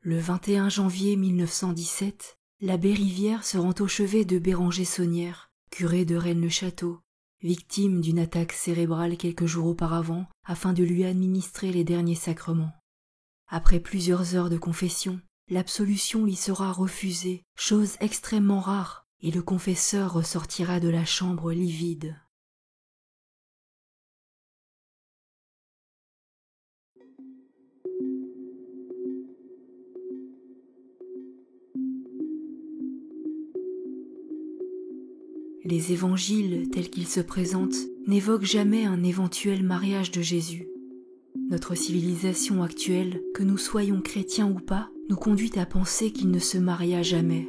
Le 21 janvier 1917, l'abbé Rivière se rend au chevet de Béranger Saunière, curé de Rennes-le-Château, victime d'une attaque cérébrale quelques jours auparavant afin de lui administrer les derniers sacrements. Après plusieurs heures de confession, l'absolution lui sera refusée, chose extrêmement rare, et le confesseur ressortira de la chambre livide. Les évangiles, tels qu'ils se présentent, n'évoquent jamais un éventuel mariage de Jésus. Notre civilisation actuelle, que nous soyons chrétiens ou pas, nous conduit à penser qu'il ne se maria jamais.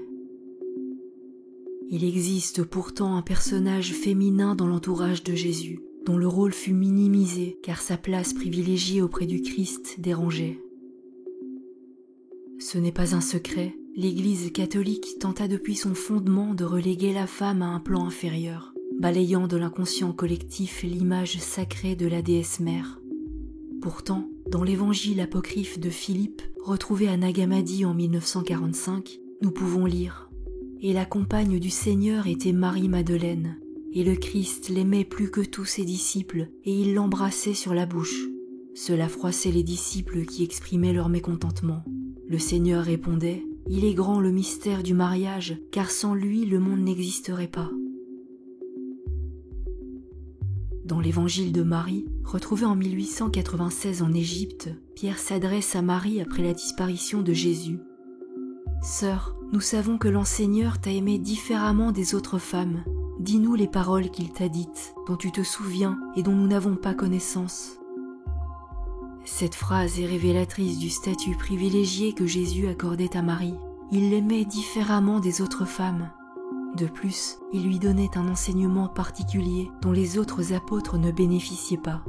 Il existe pourtant un personnage féminin dans l'entourage de Jésus, dont le rôle fut minimisé car sa place privilégiée auprès du Christ dérangeait. Ce n'est pas un secret, l'Église catholique tenta depuis son fondement de reléguer la femme à un plan inférieur, balayant de l'inconscient collectif l'image sacrée de la déesse mère. Pourtant, dans l'évangile apocryphe de Philippe, retrouvé à Nagamadi en 1945, nous pouvons lire « Et la compagne du Seigneur était Marie-Madeleine, et le Christ l'aimait plus que tous ses disciples, et il l'embrassait sur la bouche. Cela froissait les disciples qui exprimaient leur mécontentement. Le Seigneur répondait « Il est grand le mystère du mariage, car sans lui le monde n'existerait pas. » Dans l'évangile de Marie, retrouvé en 1896 en Égypte, Pierre s'adresse à Marie après la disparition de Jésus. « Sœur, nous savons que l'enseigneur t'a aimée différemment des autres femmes. Dis-nous les paroles qu'il t'a dites, dont tu te souviens et dont nous n'avons pas connaissance. » Cette phrase est révélatrice du statut privilégié que Jésus accordait à Marie. Il l'aimait différemment des autres femmes. De plus, il lui donnait un enseignement particulier dont les autres apôtres ne bénéficiaient pas.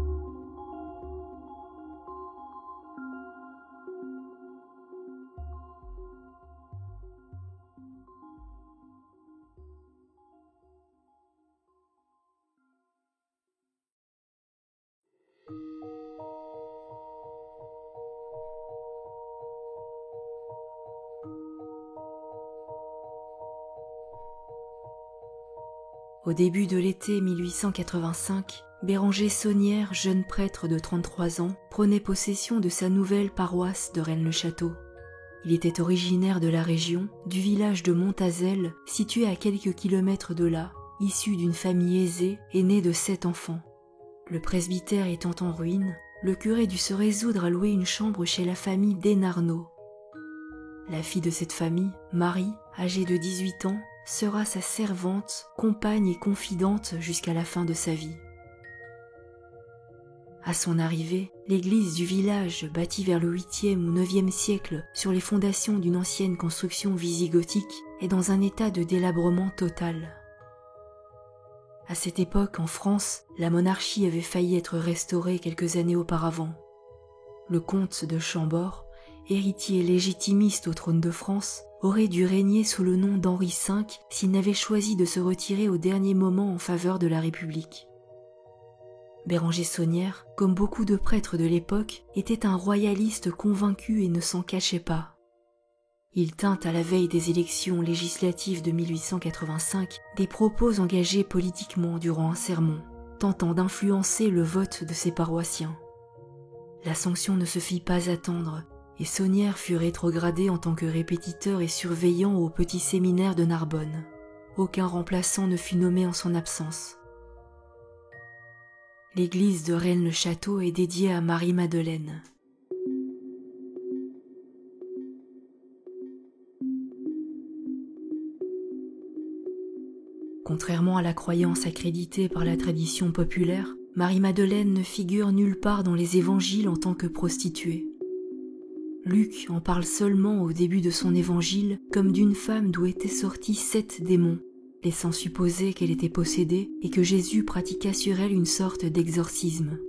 Au début de l'été 1885, Béranger Saunière, jeune prêtre de 33 ans, prenait possession de sa nouvelle paroisse de Rennes-le-Château. Il était originaire de la région, du village de Montazel, situé à quelques kilomètres de là, issu d'une famille aisée et né de 7 enfants. Le presbytère étant en ruine, le curé dut se résoudre à louer une chambre chez la famille Desnarnaud. La fille de cette famille, Marie, âgée de 18 ans, sera sa servante, compagne et confidente jusqu'à la fin de sa vie. À son arrivée, l'église du village, bâtie vers le 8e ou 9e siècle sur les fondations d'une ancienne construction wisigothique, est dans un état de délabrement total. À cette époque, en France, la monarchie avait failli être restaurée quelques années auparavant. Le comte de Chambord, héritier légitimiste au trône de France, aurait dû régner sous le nom d'Henri V s'il n'avait choisi de se retirer au dernier moment en faveur de la République. Béranger Saunière, comme beaucoup de prêtres de l'époque, était un royaliste convaincu et ne s'en cachait pas. Il tint à la veille des élections législatives de 1885 des propos engagés politiquement durant un sermon, tentant d'influencer le vote de ses paroissiens. La sanction ne se fit pas attendre, et Saunière fut rétrogradé en tant que répétiteur et surveillant au petit séminaire de Narbonne. Aucun remplaçant ne fut nommé en son absence. L'église de Rennes-le-Château est dédiée à Marie-Madeleine. Contrairement à la croyance accréditée par la tradition populaire, Marie-Madeleine ne figure nulle part dans les évangiles en tant que prostituée. Luc en parle seulement au début de son évangile comme d'une femme d'où étaient sortis 7 démons, laissant supposer qu'elle était possédée et que Jésus pratiqua sur elle une sorte d'exorcisme.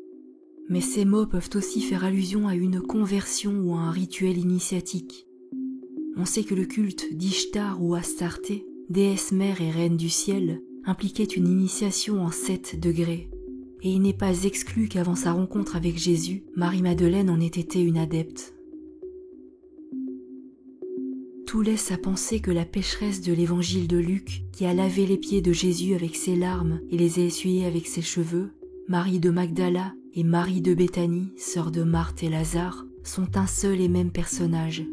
Mais ces mots peuvent aussi faire allusion à une conversion ou à un rituel initiatique. On sait que le culte d'Ishtar ou Astarté, déesse mère et reine du ciel, impliquait une initiation en 7 degrés. Et il n'est pas exclu qu'avant sa rencontre avec Jésus, Marie-Madeleine en ait été une adepte. tout laisse à penser que la pécheresse de l'évangile de Luc, qui a lavé les pieds de Jésus avec ses larmes et les a essuyés avec ses cheveux, Marie de Magdala et Marie de Béthanie, sœur de Marthe et Lazare, sont un seul et même personnage.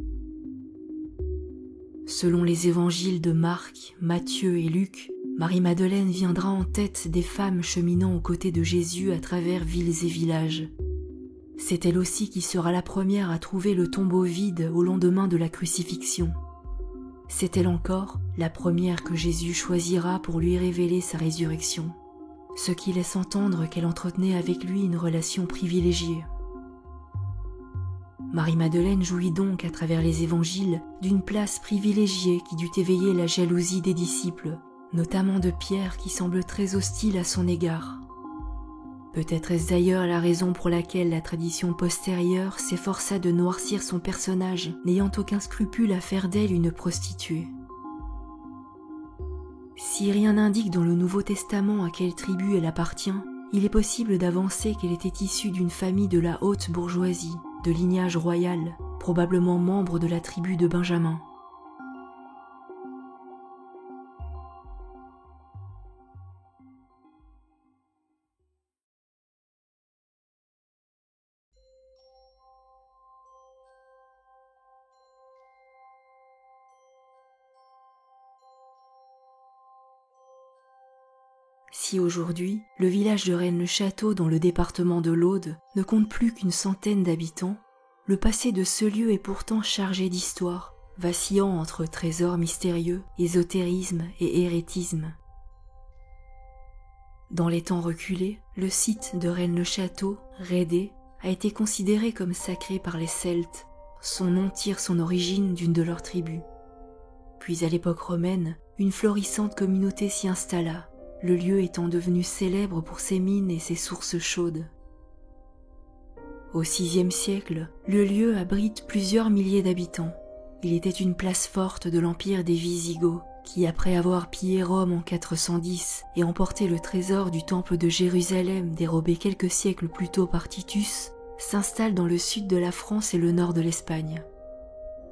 Selon les évangiles de Marc, Matthieu et Luc, Marie-Madeleine viendra en tête des femmes cheminant aux côtés de Jésus à travers villes et villages. C'est elle aussi qui sera la première à trouver le tombeau vide au lendemain de la crucifixion. C'est elle encore la première que Jésus choisira pour lui révéler sa résurrection, ce qui laisse entendre qu'elle entretenait avec lui une relation privilégiée. Marie-Madeleine jouit donc à travers les évangiles d'une place privilégiée qui dut éveiller la jalousie des disciples, notamment de Pierre qui semble très hostile à son égard. Peut-être est-ce d'ailleurs la raison pour laquelle la tradition postérieure s'efforça de noircir son personnage, n'ayant aucun scrupule à faire d'elle une prostituée. Si rien n'indique dans le Nouveau Testament à quelle tribu elle appartient, il est possible d'avancer qu'elle était issue d'une famille de la haute bourgeoisie, de lignage royal, probablement membre de la tribu de Benjamin. Si aujourd'hui, le village de Rennes-le-Château dans le département de l'Aude ne compte plus qu'une centaine d'habitants, le passé de ce lieu est pourtant chargé d'histoire, vacillant entre trésors mystérieux, ésotérisme et hérétisme. Dans les temps reculés, le site de Rennes-le-Château, Rédé, a été considéré comme sacré par les Celtes. Son nom tire son origine d'une de leurs tribus. Puis à l'époque romaine, une florissante communauté s'y installa, le lieu étant devenu célèbre pour ses mines et ses sources chaudes. Au VIe siècle, le lieu abrite plusieurs milliers d'habitants. Il était une place forte de l'empire des Wisigoths, qui, après avoir pillé Rome en 410 et emporté le trésor du temple de Jérusalem dérobé quelques siècles plus tôt par Titus, s'installe dans le sud de la France et le nord de l'Espagne.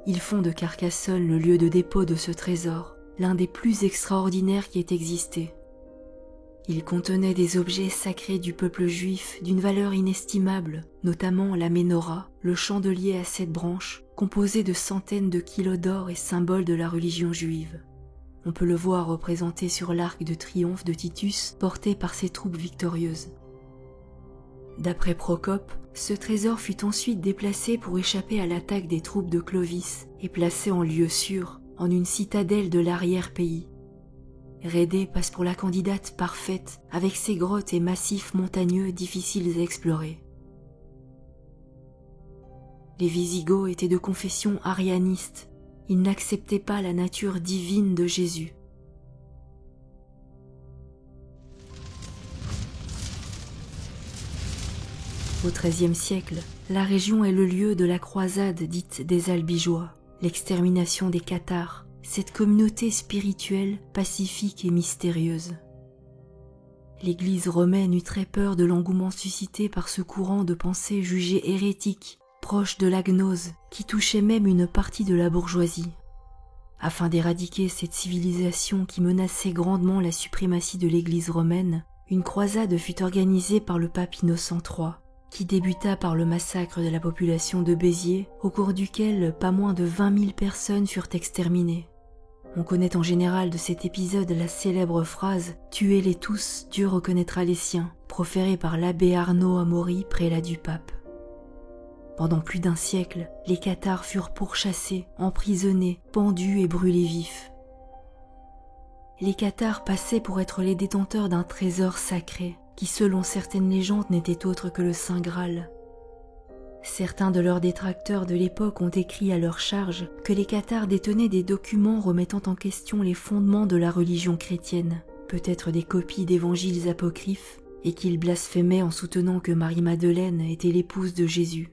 Ils font de Carcassonne le lieu de dépôt de ce trésor, l'un des plus extraordinaires qui ait existé. Il contenait des objets sacrés du peuple juif d'une valeur inestimable, notamment la ménorah, le chandelier à 7 branches, composé de centaines de kilos d'or et symbole de la religion juive. On peut le voir représenté sur l'arc de triomphe de Titus, porté par ses troupes victorieuses. D'après Procope, ce trésor fut ensuite déplacé pour échapper à l'attaque des troupes de Clovis et placé en lieu sûr, en une citadelle de l'arrière-pays. Rédé passe pour la candidate parfaite, avec ses grottes et massifs montagneux difficiles à explorer. Les Wisigoths étaient de confession arianiste. Ils n'acceptaient pas la nature divine de Jésus. Au XIIIe siècle, la région est le lieu de la croisade dite des Albigeois, l'extermination des Cathares, cette communauté spirituelle, pacifique et mystérieuse. L'Église romaine eut très peur de l'engouement suscité par ce courant de pensée jugé hérétique, proche de la gnose, qui touchait même une partie de la bourgeoisie. Afin d'éradiquer cette civilisation qui menaçait grandement la suprématie de l'Église romaine, une croisade fut organisée par le pape Innocent III, qui débuta par le massacre de la population de Béziers, au cours duquel pas moins de 20 000 personnes furent exterminées. On connaît en général de cet épisode la célèbre phrase « Tuez-les tous, Dieu reconnaîtra les siens », proférée par l'abbé Arnaud Amaury, prélat du pape. Pendant plus d'un siècle, les Cathares furent pourchassés, emprisonnés, pendus et brûlés vifs. Les Cathares passaient pour être les détenteurs d'un trésor sacré, qui selon certaines légendes n'était autre que le Saint Graal. Certains de leurs détracteurs de l'époque ont écrit à leur charge que les Cathares détenaient des documents remettant en question les fondements de la religion chrétienne, peut-être des copies d'évangiles apocryphes, et qu'ils blasphémaient en soutenant que Marie-Madeleine était l'épouse de Jésus.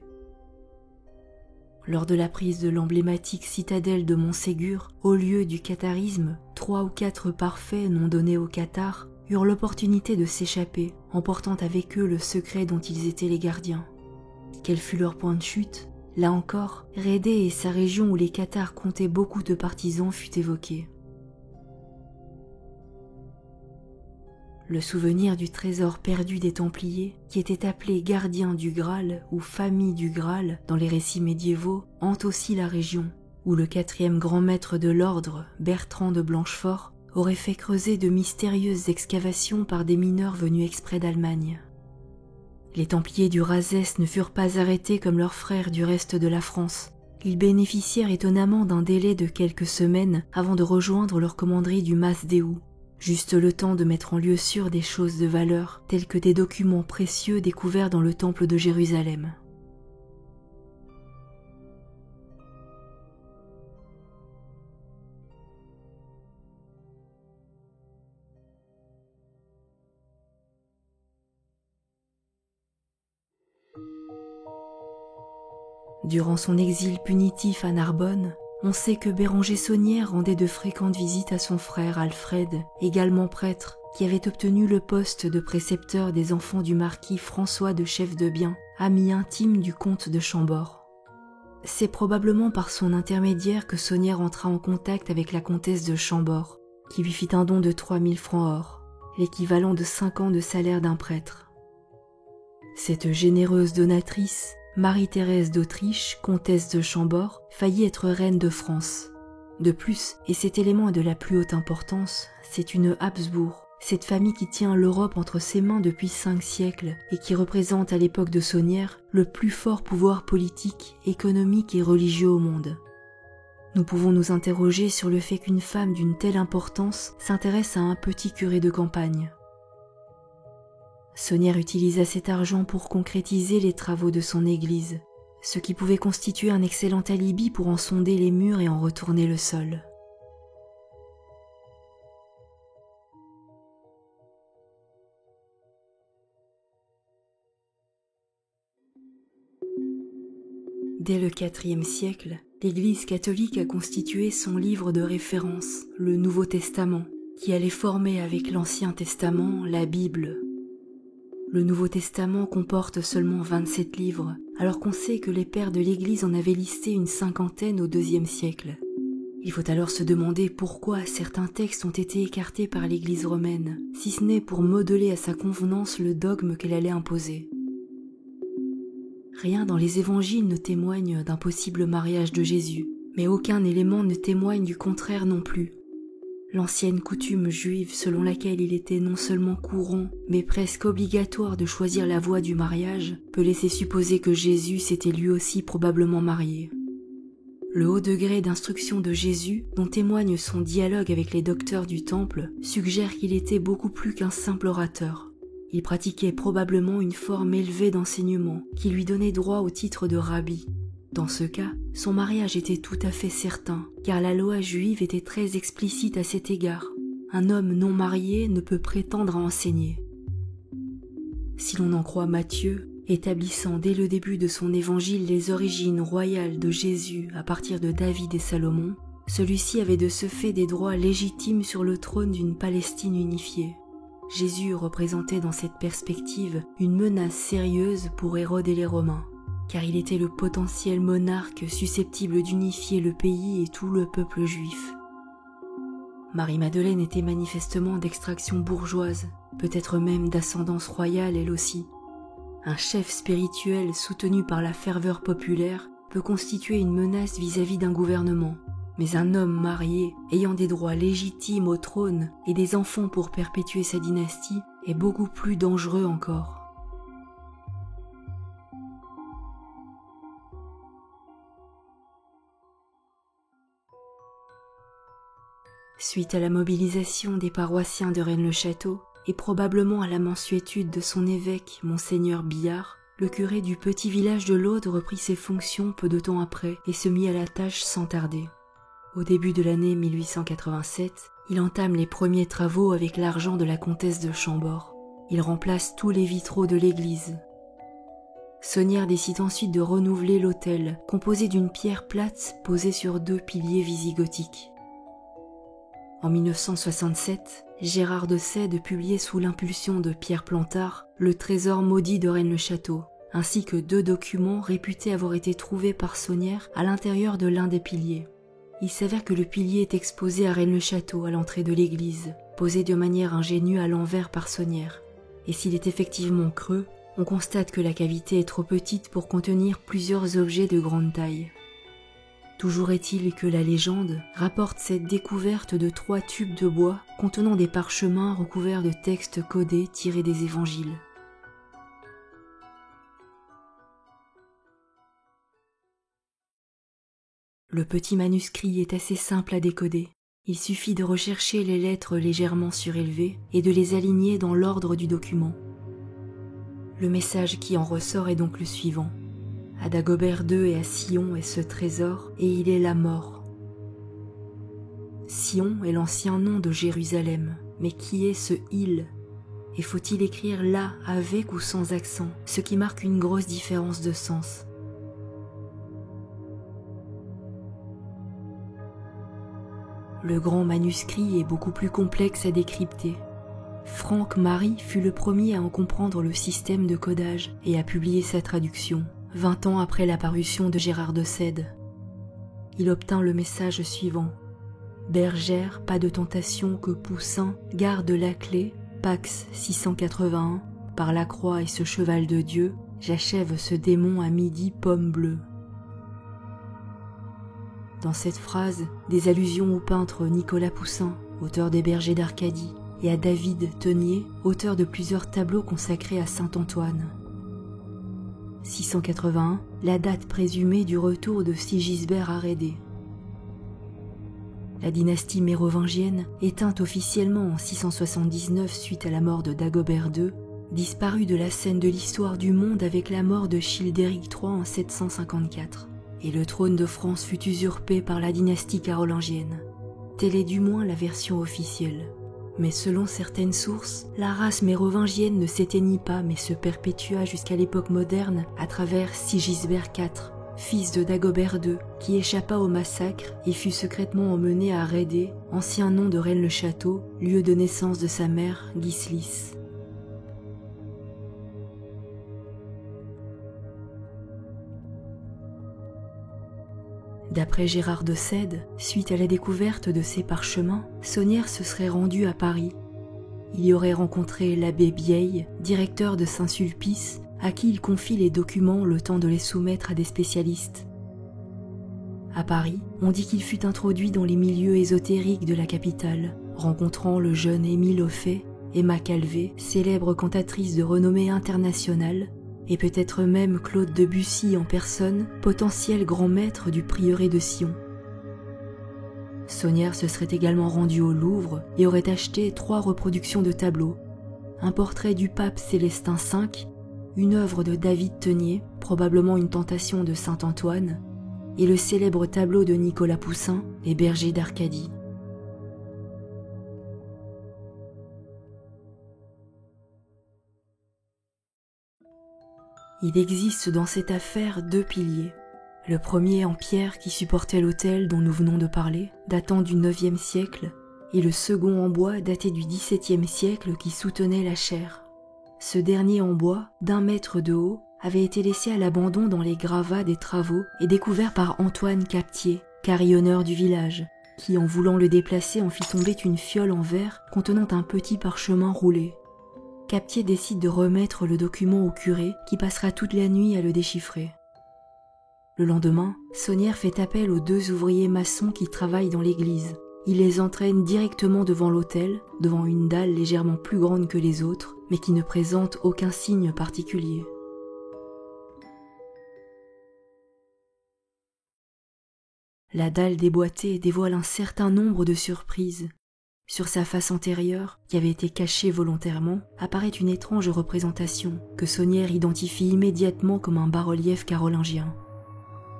Lors de la prise de l'emblématique citadelle de Montségur, au lieu du catharisme, 3 ou 4 parfaits non donnés aux Cathares eurent l'opportunité de s'échapper, emportant avec eux le secret dont ils étaient les gardiens. Quel fut leur point de chute? Là encore, Rédé et sa région où les Cathares comptaient beaucoup de partisans fut évoqué. Le souvenir du trésor perdu des Templiers, qui était appelé gardien du Graal ou famille du Graal dans les récits médiévaux, hante aussi la région, où le 4e grand maître de l'ordre, Bertrand de Blanchefort, aurait fait creuser de mystérieuses excavations par des mineurs venus exprès d'Allemagne. Les Templiers du Razès ne furent pas arrêtés comme leurs frères du reste de la France. Ils bénéficièrent étonnamment d'un délai de quelques semaines avant de rejoindre leur commanderie du Masdéou, juste le temps de mettre en lieu sûr des choses de valeur, tels que des documents précieux découverts dans le temple de Jérusalem. Durant son exil punitif à Narbonne, on sait que Béranger Saunière rendait de fréquentes visites à son frère Alfred, également prêtre, qui avait obtenu le poste de précepteur des enfants du marquis François de Chefdebien, ami intime du comte de Chambord. C'est probablement par son intermédiaire que Saunière entra en contact avec la comtesse de Chambord, qui lui fit un don de 3000 francs or, l'équivalent de 5 ans de salaire d'un prêtre. Cette généreuse donatrice, Marie-Thérèse d'Autriche, comtesse de Chambord, faillit être reine de France. De plus, et cet élément est de la plus haute importance, c'est une Habsbourg, cette famille qui tient l'Europe entre ses mains depuis 5 siècles et qui représente à l'époque de Saunière le plus fort pouvoir politique, économique et religieux au monde. Nous pouvons nous interroger sur le fait qu'une femme d'une telle importance s'intéresse à un petit curé de campagne. Saunière utilisa cet argent pour concrétiser les travaux de son église, ce qui pouvait constituer un excellent alibi pour en sonder les murs et en retourner le sol. Dès le IVe siècle, l'Église catholique a constitué son livre de référence, le Nouveau Testament, qui allait former avec l'Ancien Testament la Bible. Le Nouveau Testament comporte seulement 27 livres, alors qu'on sait que les pères de l'Église en avaient listé une 50aine au IIe siècle. Il faut alors se demander pourquoi certains textes ont été écartés par l'Église romaine, si ce n'est pour modeler à sa convenance le dogme qu'elle allait imposer. Rien dans les évangiles ne témoigne d'un possible mariage de Jésus, mais aucun élément ne témoigne du contraire non plus. L'ancienne coutume juive selon laquelle il était non seulement courant, mais presque obligatoire de choisir la voie du mariage, peut laisser supposer que Jésus s'était lui aussi probablement marié. Le haut degré d'instruction de Jésus, dont témoigne son dialogue avec les docteurs du temple, suggère qu'il était beaucoup plus qu'un simple orateur. Il pratiquait probablement une forme élevée d'enseignement qui lui donnait droit au titre de rabbi. Dans ce cas, son mariage était tout à fait certain, car la loi juive était très explicite à cet égard. Un homme non marié ne peut prétendre à enseigner. Si l'on en croit Matthieu, établissant dès le début de son évangile les origines royales de Jésus à partir de David et Salomon, celui-ci avait de ce fait des droits légitimes sur le trône d'une Palestine unifiée. Jésus représentait dans cette perspective une menace sérieuse pour Hérode et les Romains, car il était le potentiel monarque susceptible d'unifier le pays et tout le peuple juif. Marie-Madeleine était manifestement d'extraction bourgeoise, peut-être même d'ascendance royale elle aussi. Un chef spirituel soutenu par la ferveur populaire peut constituer une menace vis-à-vis d'un gouvernement, mais un homme marié, ayant des droits légitimes au trône et des enfants pour perpétuer sa dynastie, est beaucoup plus dangereux encore. Suite à la mobilisation des paroissiens de Rennes-le-Château, et probablement à la mansuétude de son évêque, Monseigneur Billard, le curé du petit village de l'Aude reprit ses fonctions peu de temps après et se mit à la tâche sans tarder. Au début de l'année 1887, il entame les premiers travaux avec l'argent de la comtesse de Chambord. Il remplace tous les vitraux de l'église. Saunière décide ensuite de renouveler l'autel, composé d'une pierre plate posée sur 2 piliers wisigothiques. En 1967, Gérard de Sède publiait sous l'impulsion de Pierre Plantard Le Trésor maudit de Rennes-le-Château, ainsi que 2 documents réputés avoir été trouvés par Saunière à l'intérieur de l'un des piliers. Il s'avère que le pilier est exposé à Rennes-le-Château, à l'entrée de l'église, posé de manière ingénue à l'envers par Saunière. Et s'il est effectivement creux, on constate que la cavité est trop petite pour contenir plusieurs objets de grande taille. Toujours est-il que la légende rapporte cette découverte de 3 tubes de bois contenant des parchemins recouverts de textes codés tirés des évangiles. Le petit manuscrit est assez simple à décoder. Il suffit de rechercher les lettres légèrement surélevées et de les aligner dans l'ordre du document. Le message qui en ressort est donc le suivant. À Dagobert II et à Sion est ce trésor, et il est la mort. Sion est l'ancien nom de Jérusalem, mais qui est ce « il » ? Et faut-il écrire là avec ou sans accent, ce qui marque une grosse différence de sens. Le grand manuscrit est beaucoup plus complexe à décrypter. Franck Marie fut le premier à en comprendre le système de codage et à publier sa traduction, 20 ans après la parution de Gérard de Sède. Il obtint le message suivant. « Bergère, pas de tentation que Poussin garde la clé, Pax 681, par la croix et ce cheval de Dieu, j'achève ce démon à midi pomme bleue. » Dans cette phrase, des allusions au peintre Nicolas Poussin, auteur des Bergers d'Arcadie, et à David Tenier, auteur de plusieurs tableaux consacrés à saint Antoine. 681, la date présumée du retour de Sigisbert à Rédé. La dynastie mérovingienne, éteinte officiellement en 679 suite à la mort de Dagobert II, disparut de la scène de l'histoire du monde avec la mort de Childéric III en 754. Et le trône de France fut usurpé par la dynastie carolingienne. Telle est du moins la version officielle. Mais selon certaines sources, la race mérovingienne ne s'éteignit pas mais se perpétua jusqu'à l'époque moderne à travers Sigisbert IV, fils de Dagobert II, qui échappa au massacre et fut secrètement emmené à Rédé, ancien nom de Rennes-le-Château, lieu de naissance de sa mère, Gislis. D'après Gérard de Sède, suite à la découverte de ces parchemins, Saunière se serait rendu à Paris. Il y aurait rencontré l'abbé Bieil, directeur de Saint-Sulpice, à qui il confie les documents le temps de les soumettre à des spécialistes. À Paris, on dit qu'il fut introduit dans les milieux ésotériques de la capitale, rencontrant le jeune Émile Auffay, Emma Calvé, célèbre cantatrice de renommée internationale, et peut-être même Claude Debussy en personne, potentiel grand maître du prieuré de Sion. Saunière se serait également rendu au Louvre et aurait acheté 3 reproductions de tableaux, un portrait du pape Célestin V, une œuvre de David Tenier, probablement une tentation de saint Antoine, et le célèbre tableau de Nicolas Poussin, Les Bergers d'Arcadie. Il existe dans cette affaire 2 piliers. Le premier en pierre qui supportait l'autel dont nous venons de parler, datant du IXe siècle, et le second en bois daté du XVIIe siècle qui soutenait la chaire. Ce dernier en bois, d'1 mètre de haut, avait été laissé à l'abandon dans les gravats des travaux et découvert par Antoine Captier, carillonneur du village, qui en voulant le déplacer en fit tomber une fiole en verre contenant un petit parchemin roulé. Captier décide de remettre le document au curé qui passera toute la nuit à le déchiffrer. Le lendemain, Saunière fait appel aux 2 ouvriers maçons qui travaillent dans l'église. Il les entraîne directement devant l'autel, devant une dalle légèrement plus grande que les autres, mais qui ne présente aucun signe particulier. La dalle déboîtée dévoile un certain nombre de surprises. Sur sa face antérieure, qui avait été cachée volontairement, apparaît une étrange représentation que Saunière identifie immédiatement comme un bas-relief carolingien.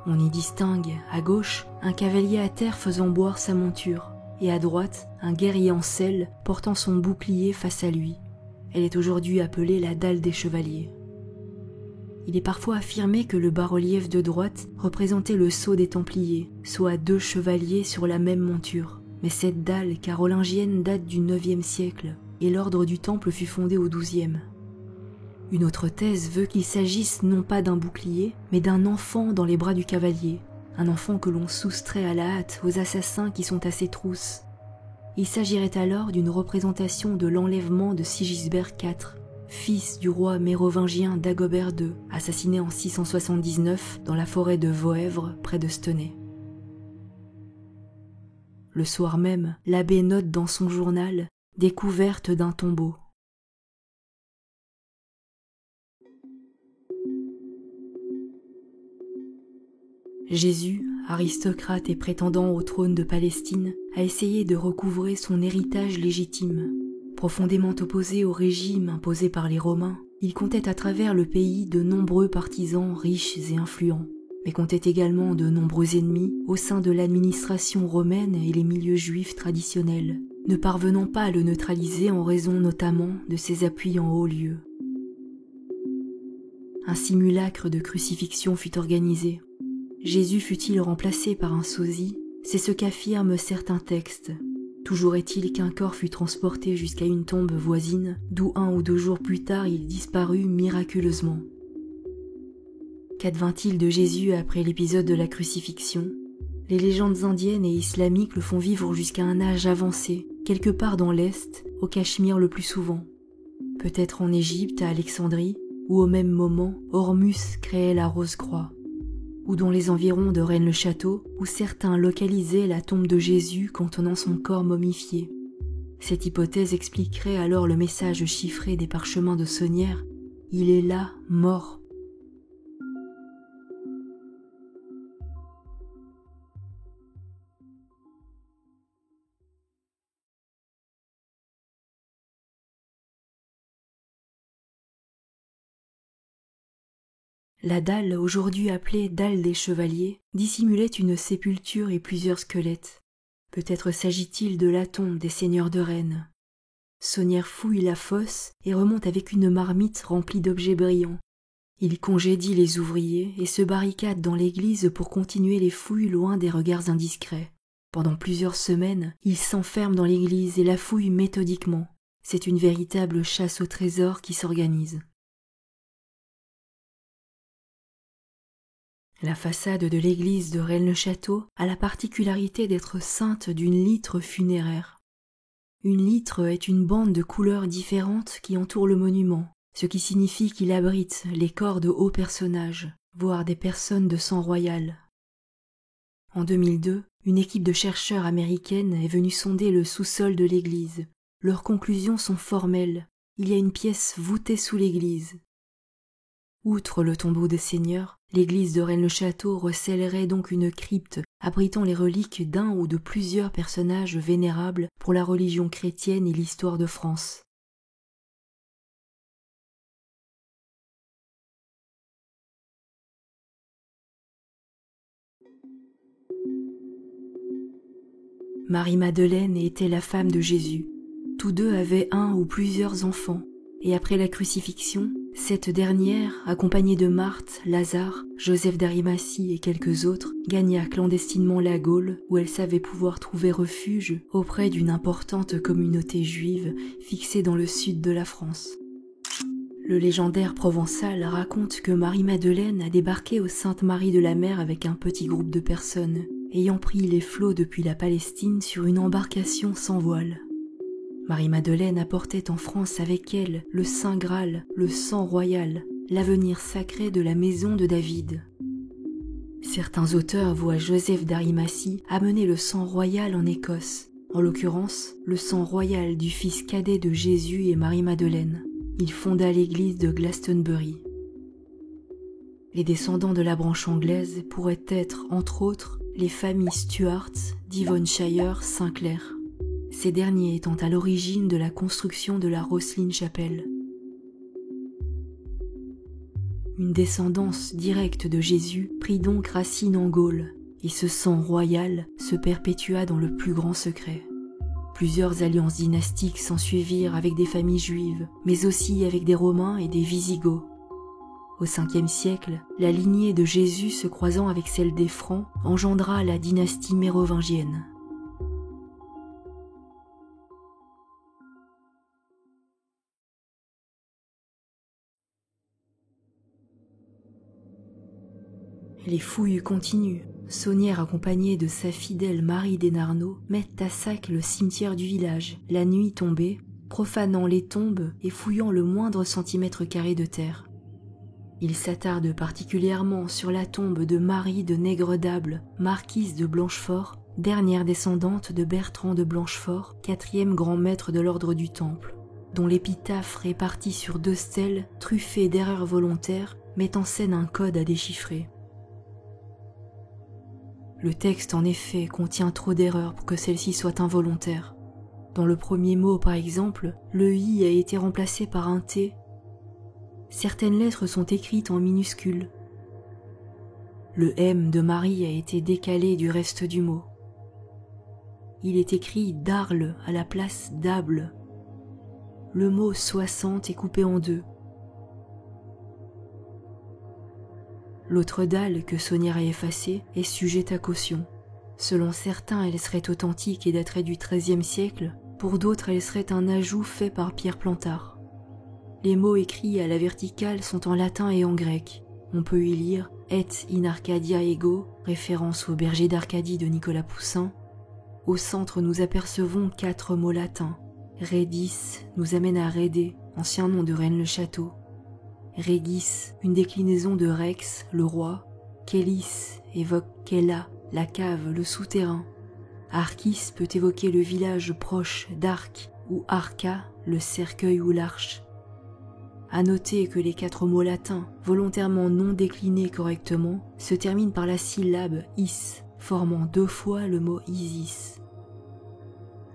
On y distingue, à gauche, un cavalier à terre faisant boire sa monture, et à droite, un guerrier en selle portant son bouclier face à lui. Elle est aujourd'hui appelée la dalle des chevaliers. Il est parfois affirmé que le bas-relief de droite représentait le sceau des Templiers, soit 2 chevaliers sur la même monture. Mais cette dalle carolingienne date du IXe siècle, et l'ordre du Temple fut fondé au XIIe. Une autre thèse veut qu'il s'agisse non pas d'un bouclier, mais d'un enfant dans les bras du cavalier, un enfant que l'on soustrait à la hâte aux assassins qui sont à ses trousses. Il s'agirait alors d'une représentation de l'enlèvement de Sigisbert IV, fils du roi mérovingien Dagobert II, assassiné en 679 dans la forêt de Voèvre près de Stenay. Le soir même, l'abbé note dans son journal « Découverte d'un tombeau ». Jésus, aristocrate et prétendant au trône de Palestine, a essayé de recouvrer son héritage légitime. Profondément opposé au régime imposé par les Romains, il comptait à travers le pays de nombreux partisans riches et influents, mais comptait également de nombreux ennemis au sein de l'administration romaine et les milieux juifs traditionnels, ne parvenant pas à le neutraliser en raison notamment de ses appuis en haut lieu. Un simulacre de crucifixion fut organisé. Jésus fut-il remplacé par un sosie? C'est ce qu'affirment certains textes. Toujours est-il qu'un corps fut transporté jusqu'à une tombe voisine, d'où 1 ou 2 jours plus tard il disparut miraculeusement. Qu'advint-il de Jésus après l'épisode de la crucifixion? Les légendes indiennes et islamiques le font vivre jusqu'à un âge avancé, quelque part dans l'Est, au Cachemire le plus souvent. Peut-être en Égypte, à Alexandrie, où au même moment, Hormuz créait la Rose-Croix. Ou dans les environs de Rennes-le-Château, où certains localisaient la tombe de Jésus contenant son corps momifié. Cette hypothèse expliquerait alors le message chiffré des parchemins de Sonnières « Il est là, mort ». La dalle, aujourd'hui appelée dalle des chevaliers, dissimulait une sépulture et plusieurs squelettes. Peut-être s'agit-il de la tombe des seigneurs de Rennes. Sonnières fouille la fosse et remonte avec une marmite remplie d'objets brillants. Il congédie les ouvriers et se barricade dans l'église pour continuer les fouilles loin des regards indiscrets. Pendant plusieurs semaines, il s'enferme dans l'église et la fouille méthodiquement. C'est une véritable chasse au trésor qui s'organise. La façade de l'église de Rennes-le-Château a la particularité d'être ceinte d'une litre funéraire. Une litre est une bande de couleurs différentes qui entoure le monument, ce qui signifie qu'il abrite les corps de hauts personnages, voire des personnes de sang royal. En 2002, une équipe de chercheurs américaines est venue sonder le sous-sol de l'église. Leurs conclusions sont formelles. Il y a une pièce voûtée sous l'église. Outre le tombeau des seigneurs, l'église de Rennes-le-Château recèlerait donc une crypte abritant les reliques d'un ou de plusieurs personnages vénérables pour la religion chrétienne et l'histoire de France. Marie-Madeleine était la femme de Jésus. Tous deux avaient un ou plusieurs enfants, et après la crucifixion, cette dernière, accompagnée de Marthe, Lazare, Joseph d'Arimathie et quelques autres, gagna clandestinement la Gaule où elle savait pouvoir trouver refuge auprès d'une importante communauté juive fixée dans le sud de la France. Le légendaire provençal raconte que Marie-Madeleine a débarqué au Sainte-Marie de la Mer avec un petit groupe de personnes, ayant pris les flots depuis la Palestine sur une embarcation sans voile. Marie-Madeleine apportait en France avec elle le Saint Graal, le sang royal, l'avenir sacré de la maison de David. Certains auteurs voient Joseph d'Arimathie amener le sang royal en Écosse, en l'occurrence le sang royal du fils cadet de Jésus et Marie-Madeleine. Il fonda l'église de Glastonbury. Les descendants de la branche anglaise pourraient être, entre autres, les familles Stuart, Devonshire, Sinclair. Ces derniers étant à l'origine de la construction de la Rosslyn Chapel. Une descendance directe de Jésus prit donc racine en Gaule, et ce sang royal se perpétua dans le plus grand secret. Plusieurs alliances dynastiques s'ensuivirent avec des familles juives, mais aussi avec des Romains et des Visigoths. Au 5e siècle, la lignée de Jésus se croisant avec celle des Francs engendra la dynastie mérovingienne. Les fouilles continuent. Saunière, accompagnée de sa fidèle Marie Desnarnaud, mettent à sac le cimetière du village, la nuit tombée, profanant les tombes et fouillant le moindre centimètre carré de terre. Ils s'attardent particulièrement sur la tombe de Marie de Nègre-d'Able, marquise de Blanchefort, dernière descendante de Bertrand de Blanchefort, 4e grand maître de l'ordre du Temple, dont l'épitaphe répartie sur 2 stèles, truffée d'erreurs volontaires, met en scène un code à déchiffrer. Le texte, en effet, contient trop d'erreurs pour que celles-ci soient involontaires. Dans le premier mot, par exemple, le « i » a été remplacé par un « t ». Certaines lettres sont écrites en minuscules. Le « m » de Marie a été décalé du reste du mot. Il est écrit « d'Arles » à la place « d'Able ». Le mot « 60 » est coupé en 2. L'autre dalle que Saunière a effacée est sujette à caution. Selon certains, elle serait authentique et daterait du XIIIe siècle, pour d'autres, elle serait un ajout fait par Pierre Plantard. Les mots écrits à la verticale sont en latin et en grec. On peut y lire « Et in Arcadia ego », référence au berger d'Arcadie de Nicolas Poussin. Au centre, nous apercevons 4 mots latins. Redis nous amène à Rédé, ancien nom de Rennes-le-Château. Régis, une déclinaison de Rex, le roi. Kélis évoque Kéla, la cave, le souterrain. Archis peut évoquer le village proche d'Arc, ou Arca, le cercueil ou l'arche. À noter que les 4 mots latins, volontairement non déclinés correctement, se terminent par la syllabe is, formant 2 fois le mot Isis.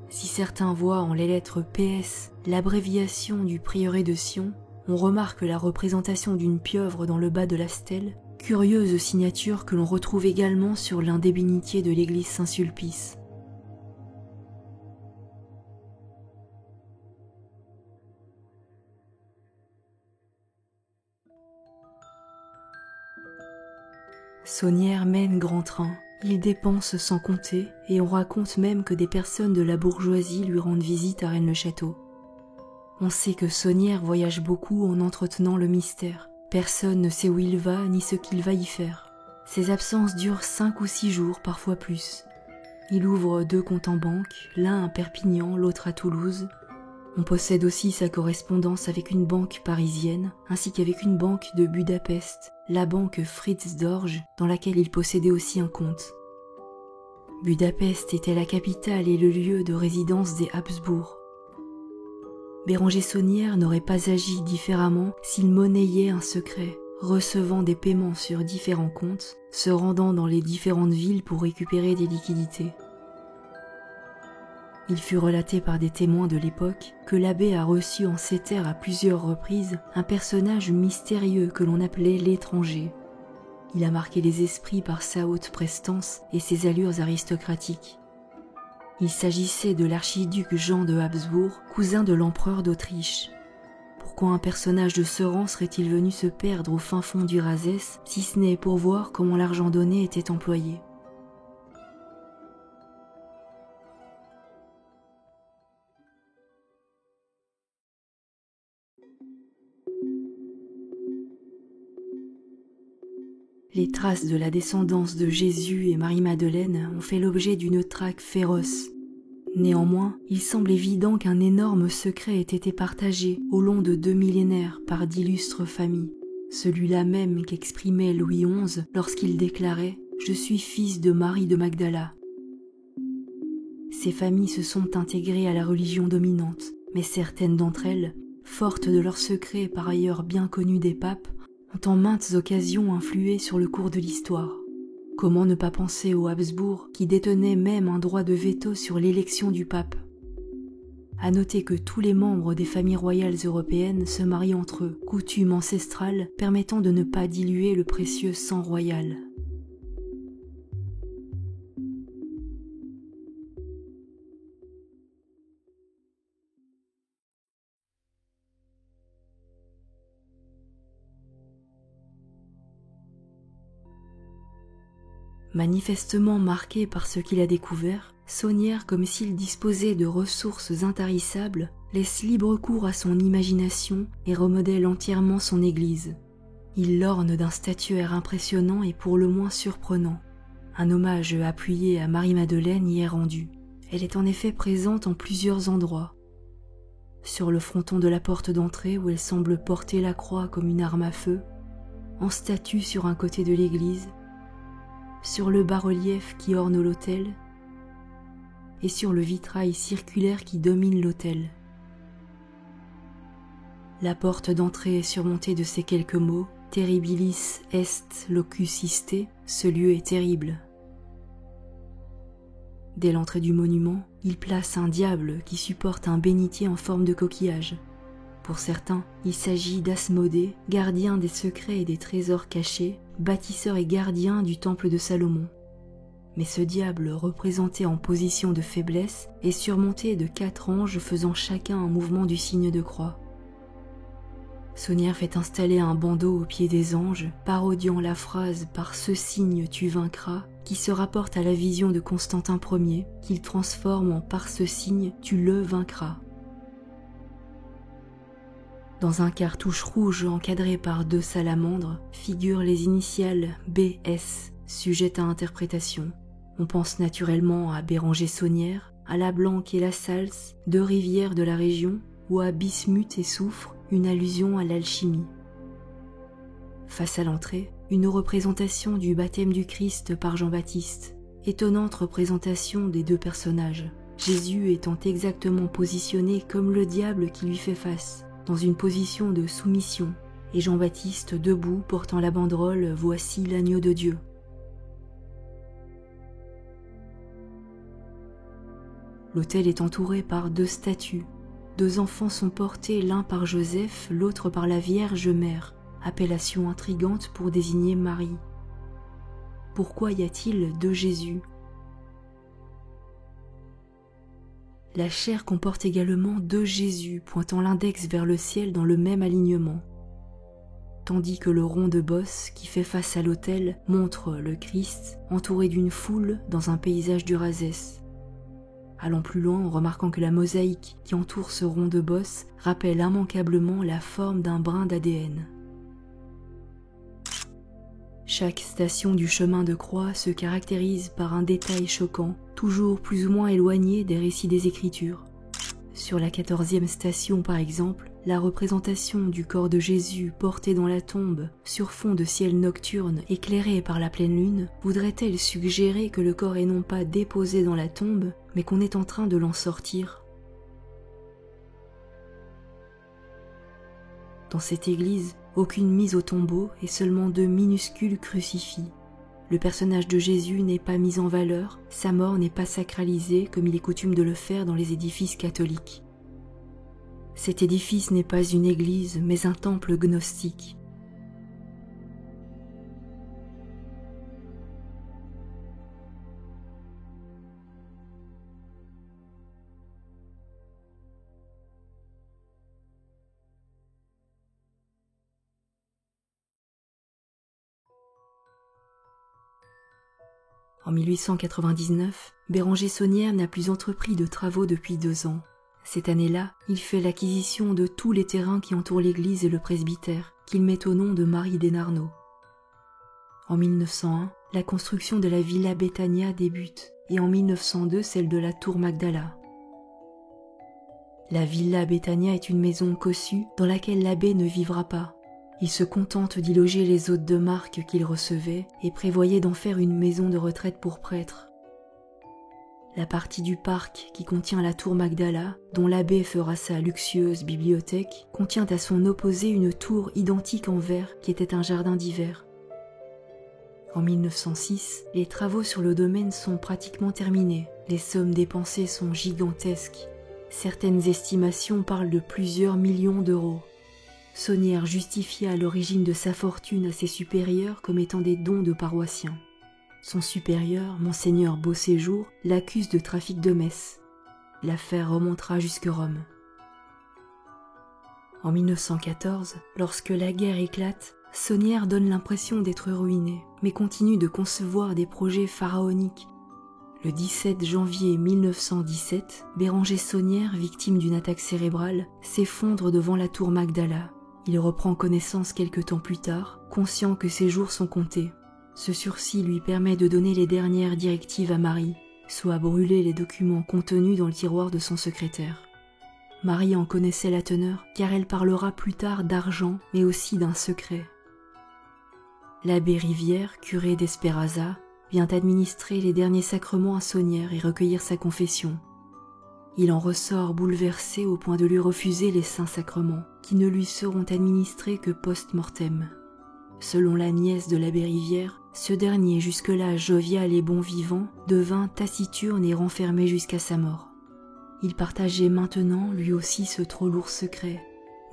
Si certains voient en les lettres PS l'abréviation du prieuré de Sion, on remarque la représentation d'une pieuvre dans le bas de la stèle, curieuse signature que l'on retrouve également sur l'un des bénitiers de l'église Saint-Sulpice. Saunière mène grand train, il dépense sans compter, et on raconte même que des personnes de la bourgeoisie lui rendent visite à Rennes-le-Château. On sait que Saunière voyage beaucoup en entretenant le mystère. Personne ne sait où il va ni ce qu'il va y faire. Ses absences durent 5 ou 6 jours, parfois plus. Il ouvre 2 comptes en banque, l'un à Perpignan, l'autre à Toulouse. On possède aussi sa correspondance avec une banque parisienne, ainsi qu'avec une banque de Budapest, la banque Fritz d'Orge, dans laquelle il possédait aussi un compte. Budapest était la capitale et le lieu de résidence des Habsbourg. Béranger Saunière n'aurait pas agi différemment s'il monnayait un secret, recevant des paiements sur différents comptes, se rendant dans les différentes villes pour récupérer des liquidités. Il fut relaté par des témoins de l'époque que l'abbé a reçu en ces terres à plusieurs reprises un personnage mystérieux que l'on appelait l'étranger. Il a marqué les esprits par sa haute prestance et ses allures aristocratiques. Il s'agissait de l'archiduc Jean de Habsbourg, cousin de l'empereur d'Autriche. Pourquoi un personnage de ce rang serait-il venu se perdre au fin fond du Razès, si ce n'est pour voir comment l'argent donné était employé? Les traces de la descendance de Jésus et Marie-Madeleine ont fait l'objet d'une traque féroce. Néanmoins, il semble évident qu'un énorme secret ait été partagé au long de 2 millénaires par d'illustres familles. Celui-là même qu'exprimait Louis XI lorsqu'il déclarait « Je suis fils de Marie de Magdala ». Ces familles se sont intégrées à la religion dominante, mais certaines d'entre elles, fortes de leur secret par ailleurs bien connu des papes, ont en maintes occasions influé sur le cours de l'histoire. Comment ne pas penser aux Habsbourg qui détenaient même un droit de veto sur l'élection du pape? À noter que tous les membres des familles royales européennes se marient entre eux, coutume ancestrale permettant de ne pas diluer le précieux sang royal. Manifestement marqué par ce qu'il a découvert, Saunière, comme s'il disposait de ressources intarissables, laisse libre cours à son imagination et remodèle entièrement son église. Il l'orne d'un statuaire impressionnant et pour le moins surprenant. Un hommage appuyé à Marie-Madeleine y est rendu. Elle est en effet présente en plusieurs endroits. Sur le fronton de la porte d'entrée où elle semble porter la croix comme une arme à feu, en statue sur un côté de l'église, sur le bas-relief qui orne l'autel et sur le vitrail circulaire qui domine l'autel. La porte d'entrée est surmontée de ces quelques mots « Terribilis est locus iste », ce lieu est terrible. Dès l'entrée du monument, il place un diable qui supporte un bénitier en forme de coquillage. Pour certains, il s'agit d'Asmodée, gardien des secrets et des trésors cachés, bâtisseur et gardien du temple de Salomon. Mais ce diable, représenté en position de faiblesse, est surmonté de 4 anges faisant chacun un mouvement du signe de croix. Saunière fait installer un bandeau au pied des anges, parodiant la phrase « Par ce signe tu vaincras », qui se rapporte à la vision de Constantin Ier, qu'il transforme en « Par ce signe tu le vaincras ». Dans un cartouche rouge encadré par 2 salamandres figurent les initiales BS, sujettes à interprétation. On pense naturellement à Béranger Saunière, à la Blanque et la Salse, 2 rivières de la région, ou à Bismuth et Soufre, une allusion à l'alchimie. Face à l'entrée, une représentation du baptême du Christ par Jean-Baptiste. Étonnante représentation des 2 personnages, Jésus étant exactement positionné comme le diable qui lui fait face, dans une position de soumission, et Jean-Baptiste debout portant la banderole « Voici l'agneau de Dieu ». L'autel est entouré par 2 statues. 2 enfants sont portés l'un par Joseph, l'autre par la Vierge Mère, appellation intrigante pour désigner Marie. Pourquoi y a-t-il 2 Jésus? La chaire comporte également 2 Jésus pointant l'index vers le ciel dans le même alignement, tandis que le rond de bosse qui fait face à l'autel montre le Christ entouré d'une foule dans un paysage d'Urasès. Allant plus loin en remarquant que la mosaïque qui entoure ce rond de bosse rappelle immanquablement la forme d'un brin d'ADN. Chaque station du chemin de croix se caractérise par un détail choquant, toujours plus ou moins éloigné des récits des Écritures. Sur la 14e station par exemple, la représentation du corps de Jésus porté dans la tombe sur fond de ciel nocturne éclairé par la pleine lune voudrait-elle suggérer que le corps est non pas déposé dans la tombe, mais qu'on est en train de l'en sortir? Dans cette église, aucune mise au tombeau et seulement 2 minuscules crucifix. Le personnage de Jésus n'est pas mis en valeur, sa mort n'est pas sacralisée comme il est coutume de le faire dans les édifices catholiques. Cet édifice n'est pas une église, mais un temple gnostique. En 1899, Béranger Saunière n'a plus entrepris de travaux depuis 2 ans. Cette année-là, il fait l'acquisition de tous les terrains qui entourent l'église et le presbytère, qu'il met au nom de Marie Desnarnaud. En 1901, la construction de la Villa Betania débute, et en 1902, celle de la Tour Magdala. La Villa Betania est une maison cossue dans laquelle l'abbé ne vivra pas. Il se contente d'y loger les hôtes de marque qu'il recevait et prévoyait d'en faire une maison de retraite pour prêtres. La partie du parc qui contient la tour Magdala, dont l'abbé fera sa luxueuse bibliothèque, contient à son opposé une tour identique en verre qui était un jardin d'hiver. En 1906, les travaux sur le domaine sont pratiquement terminés. Les sommes dépensées sont gigantesques. Certaines estimations parlent de plusieurs millions d'euros. Saunière justifia l'origine de sa fortune à ses supérieurs comme étant des dons de paroissiens. Son supérieur, Monseigneur Beauséjour, l'accuse de trafic de messes. L'affaire remontera jusque Rome. En 1914, lorsque la guerre éclate, Saunière donne l'impression d'être ruiné, mais continue de concevoir des projets pharaoniques. Le 17 janvier 1917, Béranger Saunière, victime d'une attaque cérébrale, s'effondre devant la tour Magdala. Il reprend connaissance quelque temps plus tard, conscient que ses jours sont comptés. Ce sursis lui permet de donner les dernières directives à Marie, soit brûler les documents contenus dans le tiroir de son secrétaire. Marie en connaissait la teneur car elle parlera plus tard d'argent mais aussi d'un secret. L'abbé Rivière, curé d'Espéraza, vient administrer les derniers sacrements à Saunière et recueillir sa confession. Il en ressort bouleversé au point de lui refuser les saints sacrements, qui ne lui seront administrés que post-mortem. Selon la nièce de l'abbé Rivière, ce dernier, jusque-là jovial et bon vivant, devint taciturne et renfermé jusqu'à sa mort. Il partageait maintenant lui aussi ce trop lourd secret,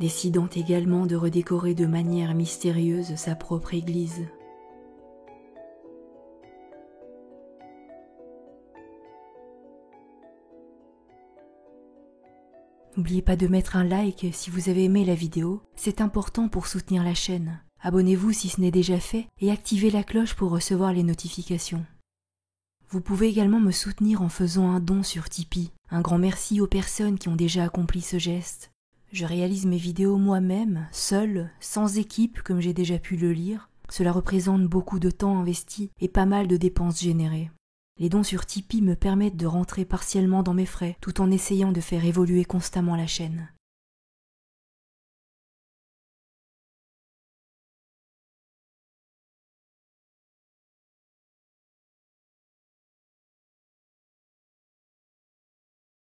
décidant également de redécorer de manière mystérieuse sa propre église. N'oubliez pas de mettre un like si vous avez aimé la vidéo, c'est important pour soutenir la chaîne. Abonnez-vous si ce n'est déjà fait et activez la cloche pour recevoir les notifications. Vous pouvez également me soutenir en faisant un don sur Tipeee. Un grand merci aux personnes qui ont déjà accompli ce geste. Je réalise mes vidéos moi-même, seule, sans équipe comme j'ai déjà pu le lire. Cela représente beaucoup de temps investi et pas mal de dépenses générées. Les dons sur Tipeee me permettent de rentrer partiellement dans mes frais, tout en essayant de faire évoluer constamment la chaîne.